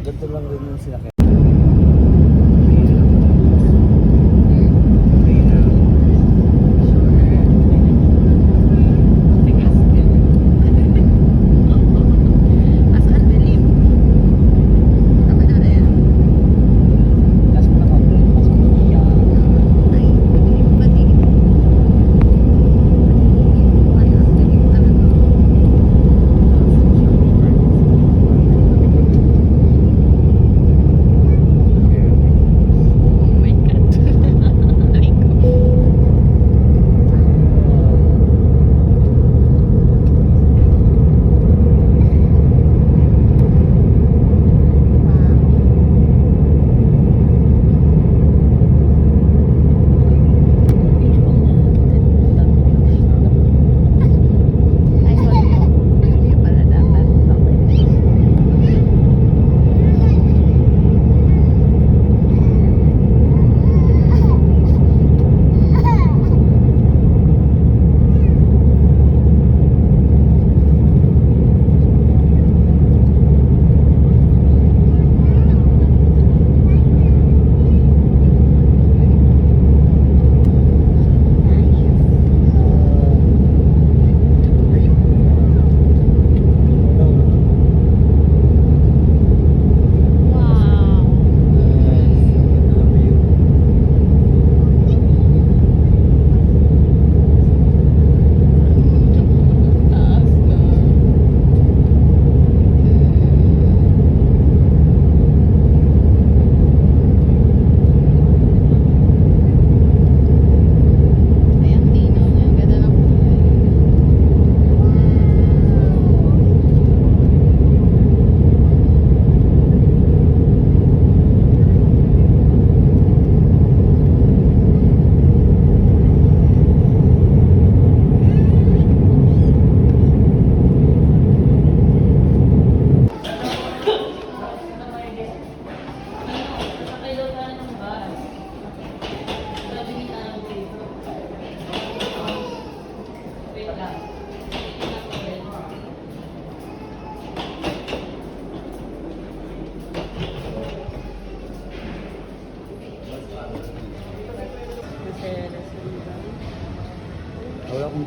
Ganito lang din yung sinakyan.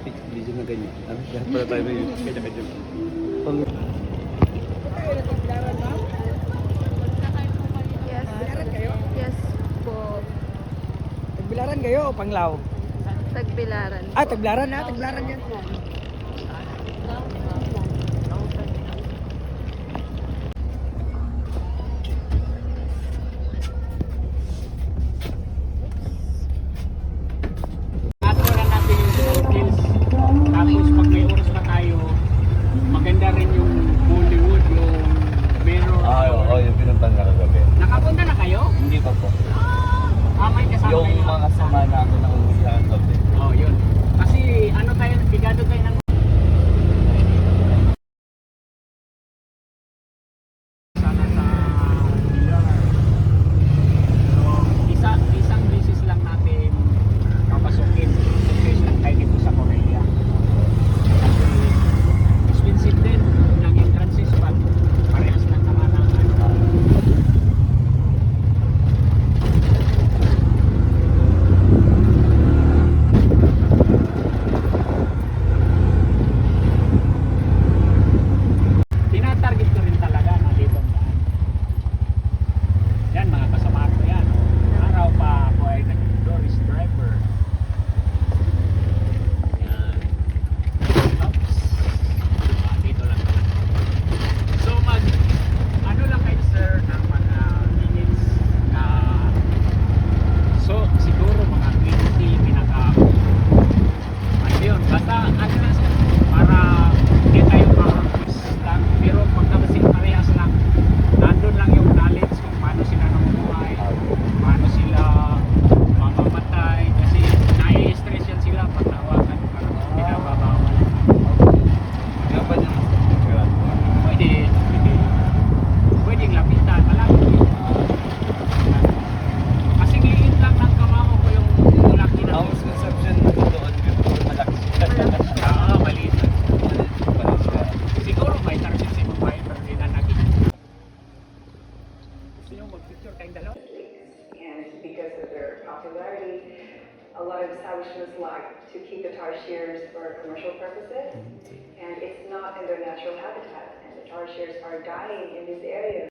video na ganyan. Ano? Kaya pala tayo na yun. Kanya-kanya. Pag- Yes. Yes po. Tagbilaran kayo o Panglao? Tagbilaran. Ah, Tagbilaran na. Tagbilaran yan. Natural natin yung skills. Tapos pag may oras pa tayo, maganda rin yung Bollywood, yung mirror. Oo, yung pinuntan na kagabi. Nakapunta na kayo? Hindi pa po. May kasama Yung kayo. mga sama namin na umuwi sa kagabi. Oh, yun. Kasi ano tayo, bigado tayo ng sana sa Villar. So, isang beses lang natin papasukin. Success lang tayo dito sa Korea. Kasi expensive din ng entrances pag parehas lang naman ang tinatarget ko rin talaga na dito ang daan. Yan, mga kasamahan ko yan. Araw pa ako ay nag-tourist driver. Yan. Oops. Dito lang. So ano lang kayo sir ng mga minutes na so siguro mga 20 pinaka ano yun, basta ano lang sir para hindi tayo lang, pero pagkabasing parehas lang nandun lang yung knowledge kung paano sila namumuhay, paano sila mamamatay kasi nai-stress yan sila pag nawakan parang pinababawal. Kaya pa niya. Pwedeng lapitan, malaki. Kasi ngayon lang ng kamao ko yung laki na. Ang misconception na doon, yung malaki siya. Oo, maliit. Parang siya. Siguro may target si Mumbai pero di na naging. Gusto nyo mag-picture kayong dalawa? And because of their popularity, a lot of establishments like to keep the tarsiers for commercial purposes, and it's not in their natural habitat, and the tarsiers are dying in this area.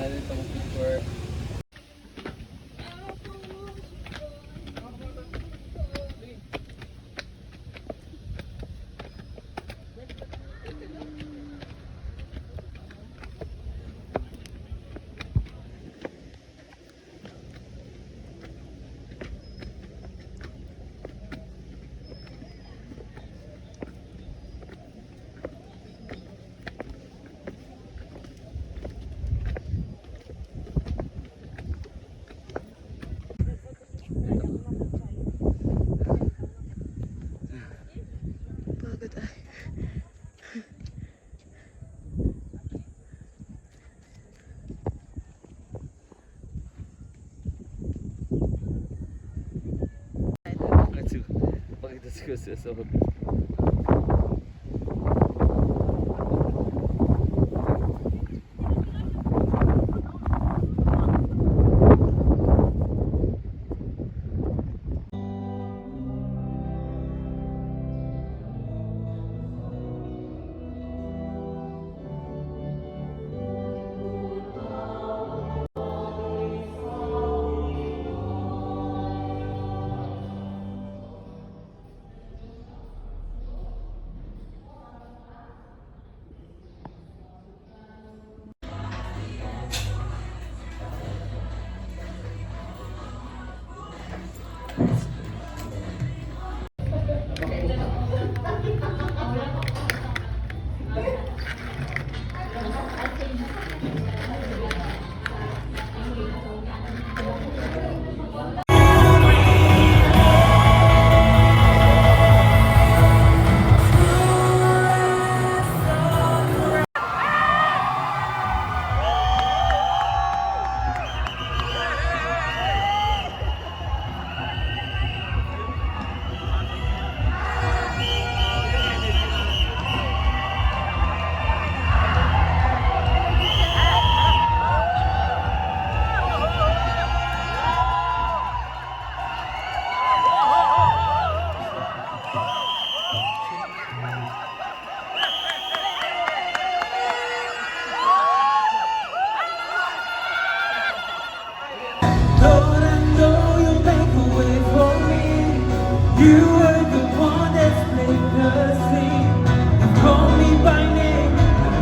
Ano ito mag-picture? Pagod ay. Pakita siguro sa sob. Lord, I know you'll make a way for me. You were the one that split the sea. You called me by name,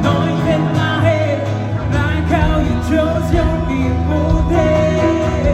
anointed my head, like how you chose your people there.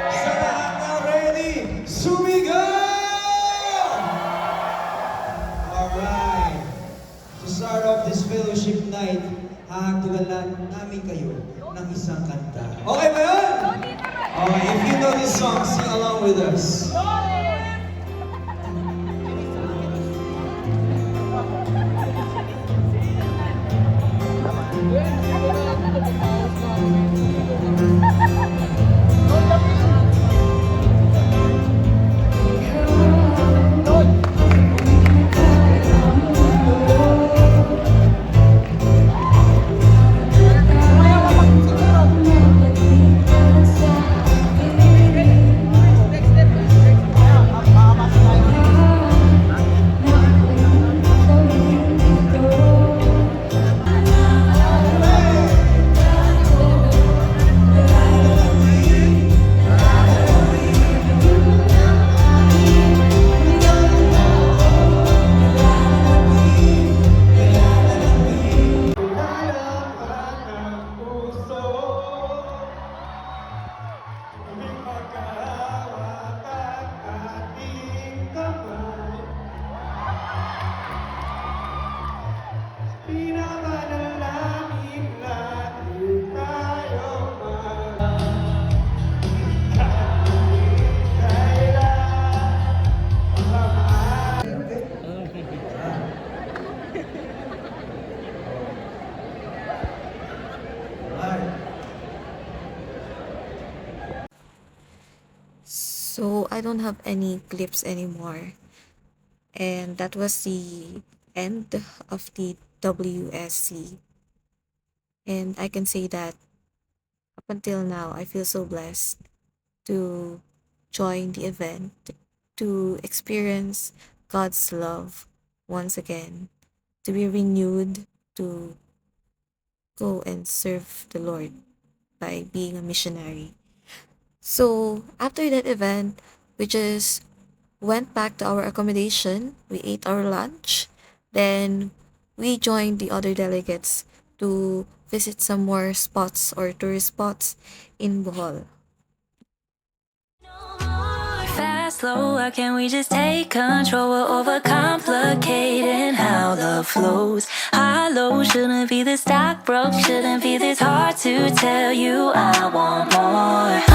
Sa lahat na ready, sumigaw! Alright. To start off this fellowship night, hahagtugan namin kayo ng isang kanta. Okay ba yun? Okay, if you know this song, sing along with us. So I don't have any clips anymore. And that was the end of the WSC. And I can say that up until now, I feel so blessed to join the event, to experience God's love once again, to be renewed, to go and serve the Lord by being a missionary. So after that event, we just went back to our accommodation, we ate our lunch, then we joined the other delegates to visit some more spots or tourist spots in Bohol. Fast, slow, why can't we just take control? We're overcomplicating how love flows. High, low, shouldn't be this dark, broke, shouldn't be this hard to tell you I want more.